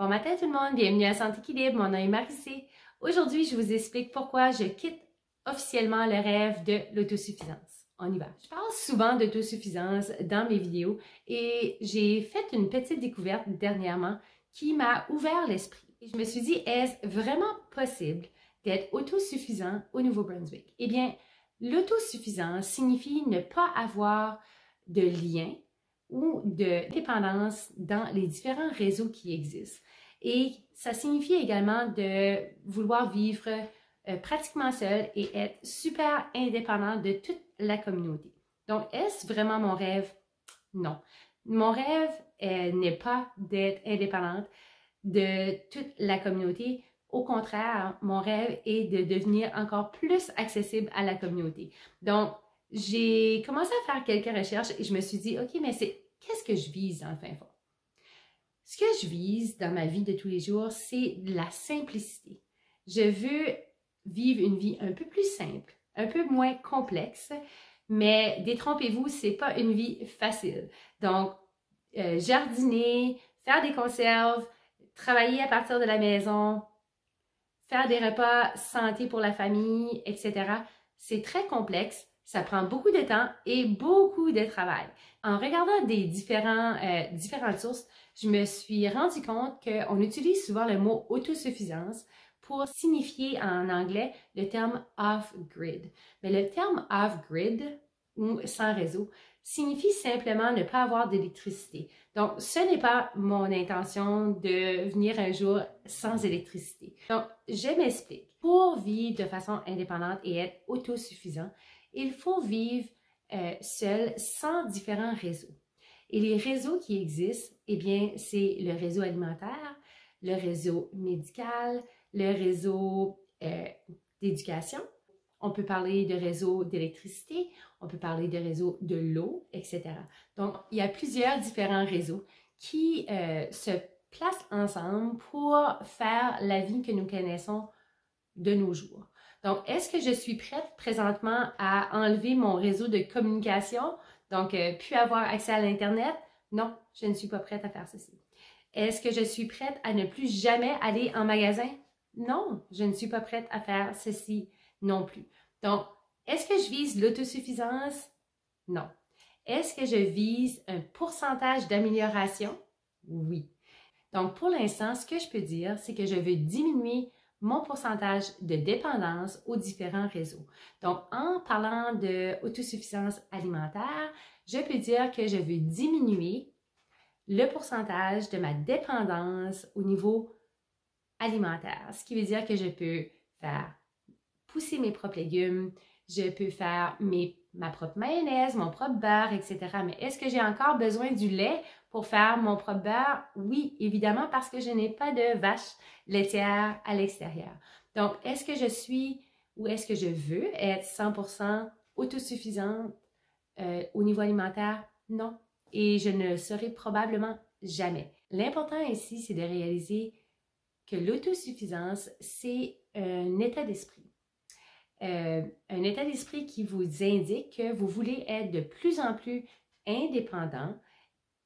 Bon matin tout le monde, bienvenue à Santé Équilibre, mon nom est Marie-C. Aujourd'hui, je vous explique pourquoi je quitte officiellement le rêve de l'autosuffisance. On y va. Je parle souvent d'autosuffisance dans mes vidéos et j'ai fait une petite découverte dernièrement qui m'a ouvert l'esprit. Je me suis dit, est-ce vraiment possible d'être autosuffisant au Nouveau-Brunswick? Eh bien, l'autosuffisance signifie ne pas avoir de lien ou de dépendance dans les différents réseaux qui existent. Et ça signifie également de vouloir vivre pratiquement seul et être super indépendant de toute la communauté. Donc, est-ce vraiment mon rêve? Non. Mon rêve n'est pas d'être indépendante de toute la communauté. Au contraire, mon rêve est de devenir encore plus accessible à la communauté. Donc, j'ai commencé à faire quelques recherches et je me suis dit, OK, mais qu'est-ce que je vise dans le fin fond? Ce que je vise dans ma vie de tous les jours, c'est la simplicité. Je veux vivre une vie un peu plus simple, un peu moins complexe, mais détrompez-vous, c'est pas une vie facile. Donc, jardiner, faire des conserves, travailler à partir de la maison, faire des repas santé pour la famille, etc. C'est très complexe, ça prend beaucoup de temps et beaucoup de travail. En regardant des différentes sources, je me suis rendu compte qu'on utilise souvent le mot autosuffisance pour signifier en anglais le terme off-grid. Mais le terme off-grid, ou sans réseau, signifie simplement ne pas avoir d'électricité. Donc, ce n'est pas mon intention de venir un jour sans électricité. Donc, je m'explique. Pour vivre de façon indépendante et être autosuffisant, il faut vivre seul sans différents réseaux. Et les réseaux qui existent, eh bien, c'est le réseau alimentaire, le réseau médical, le réseau d'éducation. On peut parler de réseau d'électricité, on peut parler de réseau de l'eau, etc. Donc, il y a plusieurs différents réseaux qui se placent ensemble pour faire la vie que nous connaissons de nos jours. Donc, est-ce que je suis prête présentement à enlever mon réseau de communication, donc plus avoir accès à l'Internet? Non, je ne suis pas prête à faire ceci. Est-ce que je suis prête à ne plus jamais aller en magasin? Non, je ne suis pas prête à faire ceci non plus. Donc, est-ce que je vise l'autosuffisance? Non. Est-ce que je vise un pourcentage d'amélioration? Oui. Donc, pour l'instant, ce que je peux dire, c'est que je veux diminuer mon pourcentage de dépendance aux différents réseaux. Donc, en parlant d'autosuffisance alimentaire, je peux dire que je veux diminuer le pourcentage de ma dépendance au niveau alimentaire, ce qui veut dire que je peux faire pousser mes propres légumes, je peux faire ma propre mayonnaise, mon propre beurre, etc. Mais est-ce que j'ai encore besoin du lait pour faire mon propre beurre? Oui, évidemment, parce que je n'ai pas de vache laitière à l'extérieur. Donc, est-ce que je suis ou est-ce que je veux être 100% autosuffisante au niveau alimentaire? Non. Et je ne le serai probablement jamais. L'important ici, c'est de réaliser que l'autosuffisance, c'est un état d'esprit. Un état d'esprit qui vous indique que vous voulez être de plus en plus indépendant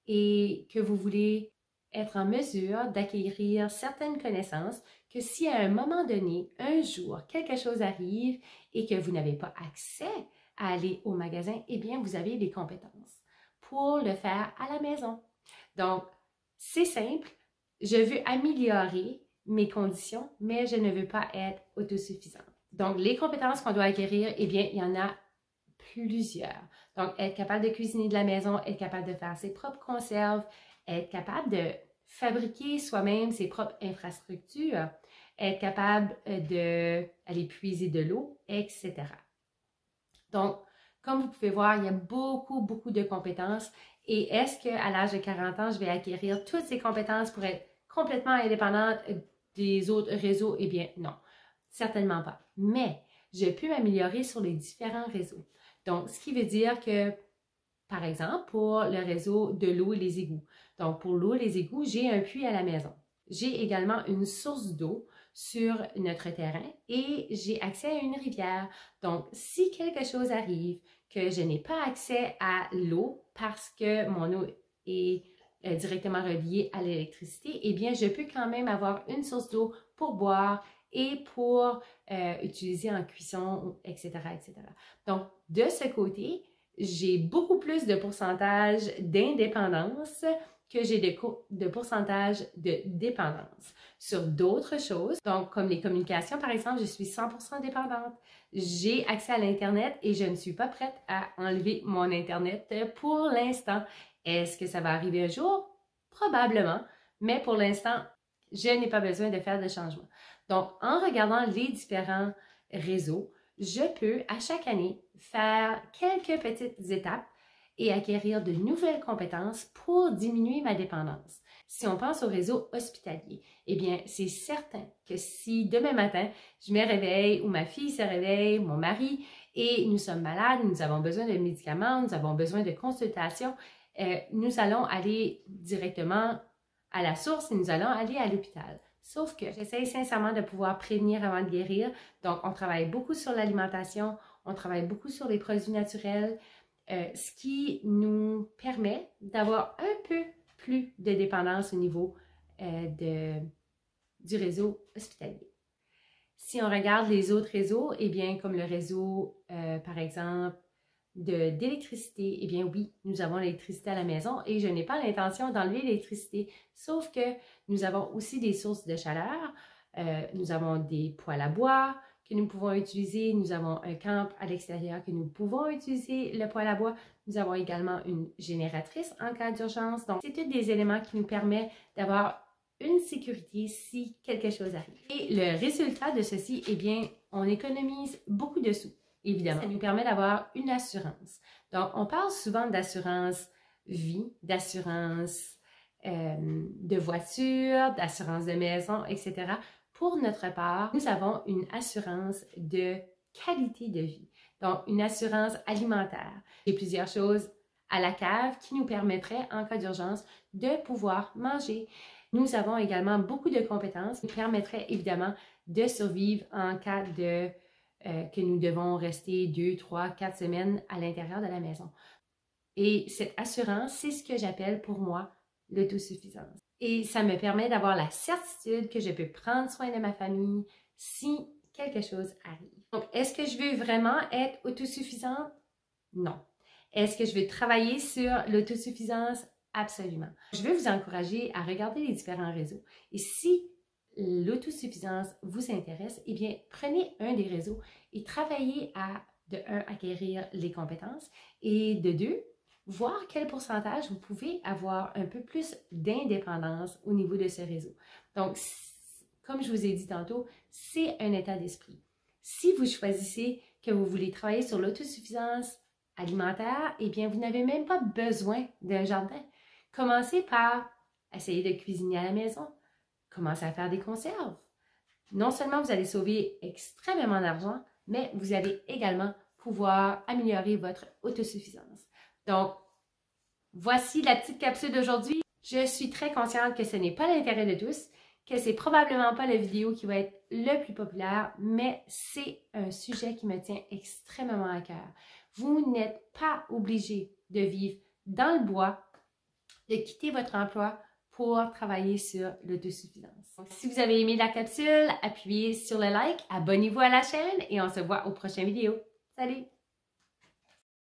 et que vous voulez être en mesure d'acquérir certaines connaissances que si à un moment donné, un jour, quelque chose arrive et que vous n'avez pas accès à aller au magasin, eh bien, vous avez les compétences pour le faire à la maison. Donc, c'est simple, je veux améliorer mes conditions, mais je ne veux pas être autosuffisante. Donc, les compétences qu'on doit acquérir, eh bien, il y en a plusieurs. Donc, être capable de cuisiner de la maison, être capable de faire ses propres conserves, être capable de fabriquer soi-même ses propres infrastructures, être capable d'aller puiser de l'eau, etc. Donc, comme vous pouvez voir, il y a beaucoup de compétences. Et est-ce qu'à l'âge de 40 ans, je vais acquérir toutes ces compétences pour être complètement indépendante des autres réseaux? Eh bien, non. Certainement pas. Mais je peux m'améliorer sur les différents réseaux. Donc, ce qui veut dire que, par exemple, pour le réseau de l'eau et les égouts. Donc, pour l'eau et les égouts, j'ai un puits à la maison. J'ai également une source d'eau sur notre terrain et j'ai accès à une rivière. Donc, si quelque chose arrive, que je n'ai pas accès à l'eau parce que mon eau est directement relié à l'électricité, eh bien, je peux quand même avoir une source d'eau pour boire et pour utiliser en cuisson, etc., etc. Donc, de ce côté, j'ai beaucoup plus de pourcentage d'indépendance que j'ai de pourcentage de dépendance. Sur d'autres choses, donc comme les communications, par exemple, je suis 100% dépendante. J'ai accès à l'Internet et je ne suis pas prête à enlever mon Internet pour l'instant. Est-ce que ça va arriver un jour? Probablement, mais pour l'instant, je n'ai pas besoin de faire de changement. Donc, en regardant les différents réseaux, je peux à chaque année faire quelques petites étapes et acquérir de nouvelles compétences pour diminuer ma dépendance. Si on pense au réseau hospitalier, eh bien, c'est certain que si demain matin, je me réveille ou ma fille se réveille, mon mari, et nous sommes malades, nous avons besoin de médicaments, nous avons besoin de consultations, nous allons aller directement à la source et nous allons aller à l'hôpital. Sauf que j'essaie sincèrement de pouvoir prévenir avant de guérir. Donc, on travaille beaucoup sur l'alimentation, on travaille beaucoup sur les produits naturels, ce qui nous permet d'avoir un peu plus de dépendance au niveau du réseau hospitalier. Si on regarde les autres réseaux, eh bien, comme le réseau, par exemple, d'électricité, eh bien oui, nous avons l'électricité à la maison et je n'ai pas l'intention d'enlever l'électricité, sauf que nous avons aussi des sources de chaleur, nous avons des poêles à bois que nous pouvons utiliser, nous avons un camp à l'extérieur que nous pouvons utiliser le poêle à bois, nous avons également une génératrice en cas d'urgence, donc c'est tous des éléments qui nous permettent d'avoir une sécurité si quelque chose arrive. Et le résultat de ceci, eh bien, on économise beaucoup de sous. Évidemment, ça nous permet d'avoir une assurance. Donc, on parle souvent d'assurance vie, d'assurance de voiture, d'assurance de maison, etc. Pour notre part, nous avons une assurance de qualité de vie, donc une assurance alimentaire. Il y a plusieurs choses à la cave qui nous permettraient, en cas d'urgence, de pouvoir manger. Nous avons également beaucoup de compétences qui permettraient évidemment de survivre en cas de que nous devons rester 2, 3, 4 semaines à l'intérieur de la maison. Et cette assurance, c'est ce que j'appelle pour moi l'autosuffisance. Et ça me permet d'avoir la certitude que je peux prendre soin de ma famille si quelque chose arrive. Donc, est-ce que je veux vraiment être autosuffisante? Non. Est-ce que je veux travailler sur l'autosuffisance? Absolument. Je veux vous encourager à regarder les différents réseaux. Et si l'autosuffisance vous intéresse, eh bien, prenez un des réseaux et travaillez à, de 1, acquérir les compétences et de 2, voir quel pourcentage vous pouvez avoir un peu plus d'indépendance au niveau de ce réseau. Donc, comme je vous ai dit tantôt, c'est un état d'esprit. Si vous choisissez que vous voulez travailler sur l'autosuffisance alimentaire, eh bien, vous n'avez même pas besoin d'un jardin. Commencez par essayer de cuisiner à la maison. Commencez à faire des conserves. Non seulement vous allez sauver extrêmement d'argent, mais vous allez également pouvoir améliorer votre autosuffisance. Donc, voici la petite capsule d'aujourd'hui. Je suis très consciente que ce n'est pas l'intérêt de tous, que c'est probablement pas la vidéo qui va être le plus populaire, mais c'est un sujet qui me tient extrêmement à cœur. Vous n'êtes pas obligé de vivre dans le bois, de quitter votre emploi pour travailler sur l'autosuffisance. Si vous avez aimé la capsule, appuyez sur le like, abonnez-vous à la chaîne et on se voit aux prochaines vidéos. Salut!